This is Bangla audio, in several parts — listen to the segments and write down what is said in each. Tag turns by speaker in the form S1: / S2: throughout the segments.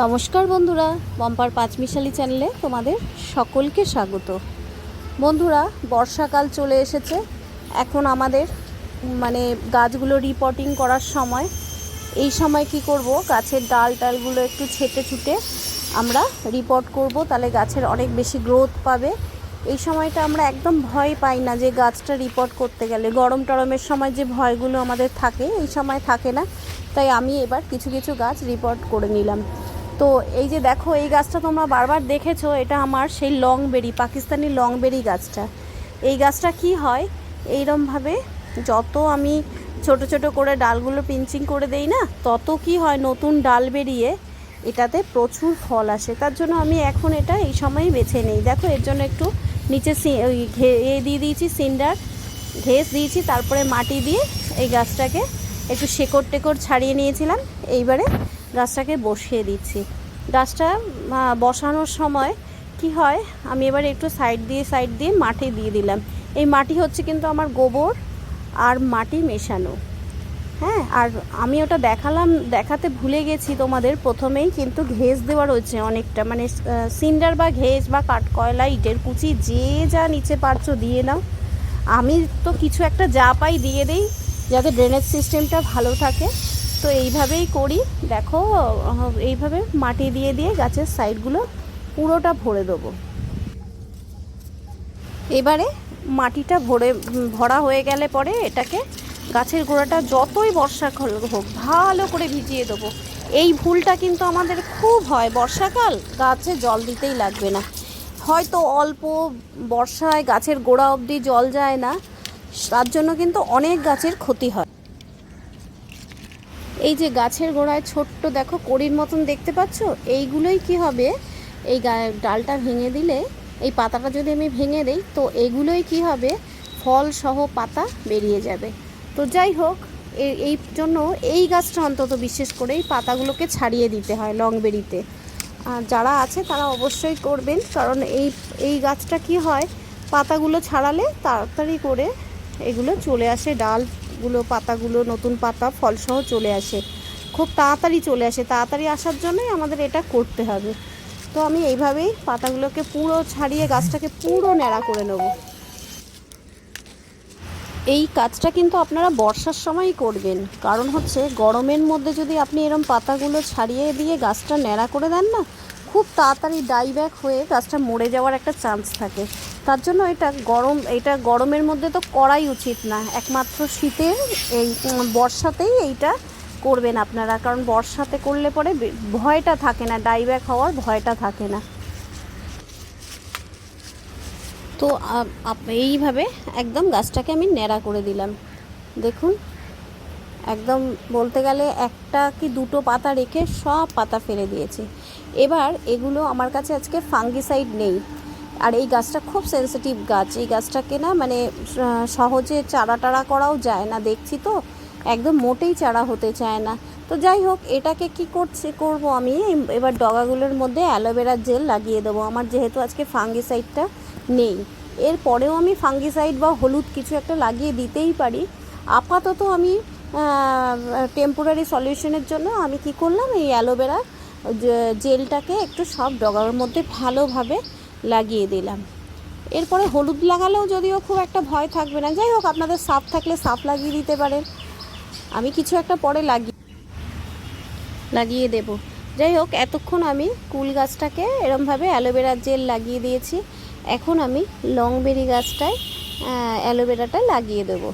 S1: নমস্কার বন্ধুরা, পম্পার পাঁচমিশালি চ্যানেলে তোমাদের সকলকে স্বাগত। বন্ধুরা, বর্ষাকাল চলে এসেছে। এখন আমাদের গাছগুলো রিপোর্টিং করার সময়। এই সময় কি করব, গাছের ডালগুলো একটু ছেটে ছুটে আমরা রিপোর্ট করব, তাহলে গাছের অনেক বেশি গ্রোথ পাবে। এই সময়টা আমরা একদম ভয় পাই না যে গাছটা রিপোর্ট করতে গেলে। গরম টরমের সময় যে ভয়গুলো আমাদের থাকে, এই সময় থাকে না। তাই আমি এবার কিছু কিছু গাছ রিপোর্ট করে নিলাম। তো এই যে দেখো, এই গাছটা তোমরা বারবার দেখেছো, এটা আমার সেই লংবেরি, পাকিস্তানি লংবেরি গাছটা। এই গাছটা কি হয়, এইরমভাবে যত আমি ছোট ছোট করে ডালগুলো পিঞ্চিং করে দেই না, তত কি হয়, নতুন ডাল বেরিয়ে এটাতে প্রচুর ফল আসে। তার জন্য আমি এখন এটা এই সময়ই বেছে নিই। দেখো, এর জন্য একটু নিচে দিয়ে দিয়েছি, সিন্ডার ঘেস দিয়েছি, তারপরে মাটি দিয়ে এই গাছটাকে একটু শেকড় টেকড় ছাড়িয়ে নিয়েছিলাম। এইবারে গাছটাকে বসিয়ে দিচ্ছি। গাছটা বসানোর সময় কি হয়, আমি এবার একটু সাইড দিয়ে মাটি দিয়ে দিলাম। এই মাটি হচ্ছে কিন্তু আমার গোবর আর মাটি মেশানো। হ্যাঁ, আর আমি ওটা দেখাতে ভুলে গেছি তোমাদের প্রথমেই, কিন্তু ঘেস দেওয়া রয়েছে অনেকটা, সিন্ডার বা ঘেস বা কাঠকয়লা, ইটের কুচি, যে যা নিচে পারছো দিয়ে নাও। আমি তো কিছু একটা যা পাই দিয়ে দেই, যাতে ড্রেনেজ সিস্টেমটা ভালো থাকে। তো এইভাবেই করি। দেখো, এইভাবে মাটি দিয়ে দিয়ে গাছের সাইডগুলো পুরোটা ভরে দেবো। এবারে মাটিটা ভরা হয়ে গেলে পরে এটাকে গাছের গোড়াটা যতই বর্ষাকাল হোক ভালো করে ভিজিয়ে দেবো। এই ভুলটা কিন্তু আমাদের খুব হয়, বর্ষাকাল গাছে জল দিতেই লাগবে না, হয়তো অল্প বর্ষায় গাছের গোড়া অবধি জল যায় না, তার জন্য কিন্তু অনেক গাছের ক্ষতি হয়। এই যে গাছের গোড়ায় ছোট্ট দেখো কড়ির মতন দেখতে পাচ্ছ, এইগুলোই কি হবে, এই ডালটা ভেঙে দিলে, এই পাতাটা যদি আমি ভেঙে দিই, তো এগুলোই কি হবে, ফল সহ পাতা বেরিয়ে যাবে। তো যাই হোক, এই জন্য এই গাছটা অন্তত বিশেষ করে এই পাতাগুলোকে ছাড়িয়ে দিতে হয় লংবেরিতে। যারা আছে তারা অবশ্যই করবেন, কারণ এই গাছটা কি হয়, পাতাগুলো ছাড়ালে তাড়াতাড়ি করে এগুলো চলে আসে, ডালগুলো পাতাগুলো নতুন পাতা ফলসহ চলে আসে, খুব তাড়াতাড়ি চলে আসে। তাড়াতাড়ি আসার জন্যই আমাদের এটা করতে হবে। তো আমি এইভাবেই পাতাগুলোকে পুরো ছাড়িয়ে গাছটাকে পুরো ন্যাড়া করে নেব। এই কাজটা কিন্তু আপনারা বর্ষার সময়ই করবেন, কারণ হচ্ছে গরমের মধ্যে যদি আপনি এরম পাতাগুলো ছাড়িয়ে দিয়ে গাছটা ন্যাড়া করে দেন না, খুব তাড়াতাড়ি ডাইব্যাক হয়ে গাছটা মরে যাওয়ার একটা চান্স থাকে। তার জন্য এটা গরমের মধ্যে তো করাই উচিত না, একমাত্র শীতের এই বর্ষাতেই এইটা করবেন আপনারা, কারণ বর্ষাতে করলে পরে ভয়টা থাকে না, ডাইব্যাক হওয়ার ভয়টা থাকে না। তো এইভাবে একদম গাছটাকে আমি ন্যাড়া করে দিলাম। দেখুন, একদম বলতে গেলে একটা কি দুটো পাতা রেখে সব পাতা ফেলে দিয়েছি। এবার এগুলো আমার কাছে আজকে ফাঙ্গিসাইড নেই, আর এই গাছটা খুব সেন্সিটিভ গাছ। এই গাছটাকে না সহজে চারা করাও যায় না, দেখছি তো একদম মোটেই চারা হতে চায় না। তো যাই হোক, এটাকে কি করব আমি, এবার ডগাগুলোর মধ্যে অ্যালোভেরার জেল লাগিয়ে দেবো। আমার যেহেতু আজকে ফাঙ্গিসাইডটা নেই, এরপরেও আমি ফাঙ্গিসাইড বা হলুদ কিছু একটা লাগিয়ে দিতেই পারি। আপাতত আমি টেম্পোরারি সলিউশনের জন্য আমি কি করলাম, এই অ্যালোভেরা জেলটাকে একটু সব ডগার মধ্যে ভালোভাবে লাগিয়ে দিলাম। এরপরে হলুদ লাগালেও যদিও খুব একটা ভয় থাকবে না। যাই হোক, আপনাদের সাফ থাকলে সাফ লাগিয়ে দিতে পারেন, আমি কিছু একটা পরে লাগিয়ে দেব। যাই হোক, এতক্ষণ আমি কুল গাছটাকে এরমভাবে অ্যালোভেরার জেল লাগিয়ে দিয়েছি। এখন আমি লংবেরি গাছটায় অ্যালোভেরাটা লাগিয়ে দেব।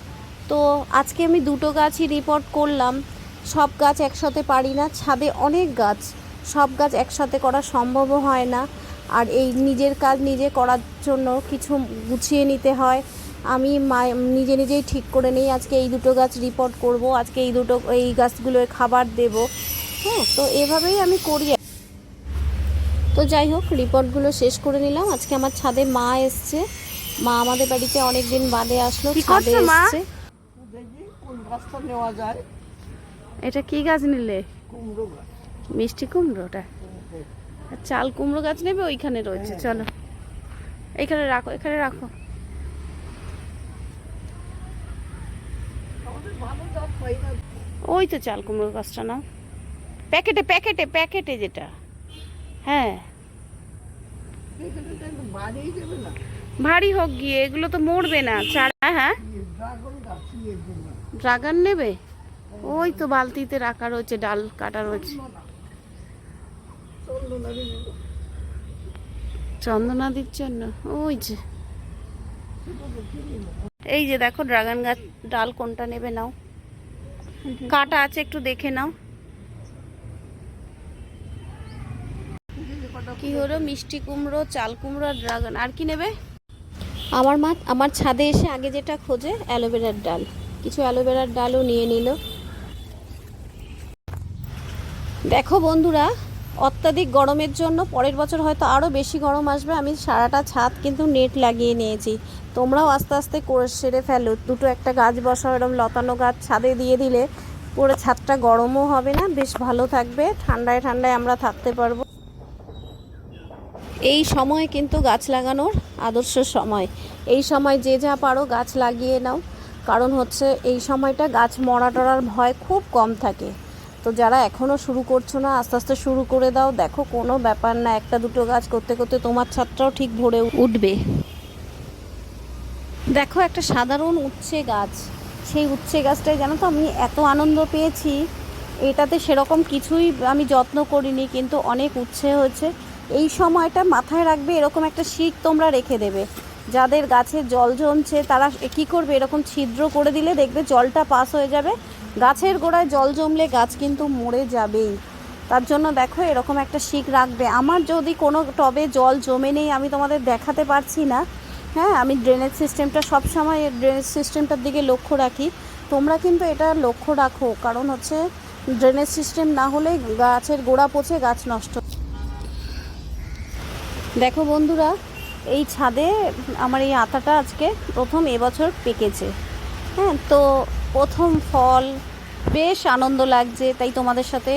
S1: তো আজকে আমি দুটো গাছই রিপোর্ট করলাম। সব গাছ একসাথে পারি না, ছাদে অনেক গাছ, সব গাছ একসাথে করা সম্ভবও হয় না। আর এই নিজের কাজ নিজে করার জন্য কিছু গুছিয়ে নিতে হয়। আমি নিজেই ঠিক করে নিই, আজকে এই দুটো গাছ রিপোর্ট করব, আজকে এই গাছগুলোয় খাবার দেব। হ্যাঁ, তো এভাবেই আমি করি। তো যাই হোক, রিপোর্টগুলো শেষ করে নিলাম। আজকে আমার ছাদে মা এসছে, মা আমাদের বাড়িতে অনেক দিন বাদে আসলো, ছাদে এসছে। এটা কি গাছ নিলে? কুমড়ো গাছ, মিষ্টি কুমড়োটা। চাল কুমড়ো গাছ নেবে, ওইখানে রয়েছে, চলো এখানে রাখো, এখানে রাখো। ওই তো চাল কুমড়ো গাছটা নাও, প্যাকেটে যেটা। হ্যাঁ ভারী হোক গিয়ে, এগুলো তো মরবে না চারা। হ্যাঁ ড্রাগন নেবে, ওই তো বালতিতে রাখা রয়েছে, ডাল কাটা রয়েছে। চন্দনাদির জন্য ওই যে, এই যে দেখো ড্রাগন গাছ, ডাল কোনটা নেবে নাও, কাটা আছে একটু দেখে নাও। কি হলো, মিষ্টি কুমড়ো, চাল কুমড়ো আর ড্রাগন, আর কি নেবে? আমার মা আমার ছাদে এসে আগে যেটা খোঁজে অ্যালোভেরার ডাল, কিছু অ্যালোভেরার ডালও নিয়ে নিল। দেখো বন্ধুরা, অত্যাধিক গরমের জন্য পরের বছর হয়তো আরও বেশি গরম আসবে, আমি সারাটা ছাদ কিন্তু নেট লাগিয়ে নিয়েছি। তোমরাও আস্তে আস্তে করে সেরে ফেলো, দুটো একটা গাছ বসাও, এরকম লতানো গাছ ছাদে দিয়ে দিলে পুরো ছাদটা গরমও হবে না, বেশ ভালো থাকবে, ঠান্ডায় ঠান্ডায় আমরা থাকতে পারবো। এই সময় কিন্তু গাছ লাগানোর আদর্শ সময়, এই সময় যে যা পারো গাছ লাগিয়ে নাও, কারণ হচ্ছে এই সময়টা গাছ মরা টরার ভয় খুব কম থাকে। তো যারা এখনও শুরু করছো না, আস্তে আস্তে শুরু করে দাও, দেখো কোনো ব্যাপার না, একটা দুটো গাছ করতে করতে তোমার ছাদটাও ঠিক ভরে উঠবে। দেখো একটা সাধারণ উচ্ছে গাছ, সেই উচ্ছে গাছটায় জানো তো আমি এত আনন্দ পেয়েছি, এটাতে সেরকম কিছুই আমি যত্ন করিনি, কিন্তু অনেক উচ্ছে হয়েছে। এই সময়টা মাথায় রাখবে, এরকম একটা শিক তোমরা রেখে দেবে, যাদের গাছে জল জমছে তারা কী করবে, এরকম ছিদ্র করে দিলে দেখবে জলটা পাস হয়ে যাবে। গাছের গোড়ায় জল জমলে গাছ কিন্তু মরে যাবেই, তার জন্য দেখো এরকম একটা শিক রাখবে। আমার যদি কোনো টবে জল জমে নেই, আমি তোমাদের দেখাতে পারছি না, হ্যাঁ আমি ড্রেনেজ সিস্টেমটা সবসময় ড্রেনেজ সিস্টেমটার দিকে লক্ষ্য রাখি, তোমরা কিন্তু এটা লক্ষ্য রাখো, কারণ হচ্ছে ড্রেনেজ সিস্টেম না হলে গাছের গোড়া পচে গাছ নষ্ট। দেখো বন্ধুরা, এই ছাদে আমার এই আতাটা আজকে প্রথম এবছর পেকেছে, হ্যাঁ তো প্রথম ফল, বেশ আনন্দ লাগছে, তাই তোমাদের সাথে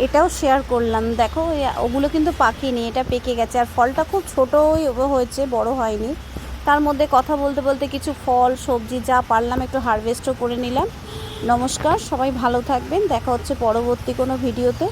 S1: এটাও শেয়ার করলাম। দেখো ওগুলো কিন্তু পাকেনি, এটা পেকে গেছে, আর ফলটা খুব ছোটোই হয়েছে, বড় হয়নি। তার মধ্যে কথা বলতে বলতে কিছু ফল সবজি যা পারলাম একটু হারভেস্টও করে নিলাম। নমস্কার, সবাই ভালো থাকবেন, দেখা হচ্ছে পরবর্তী কোনো ভিডিওতে।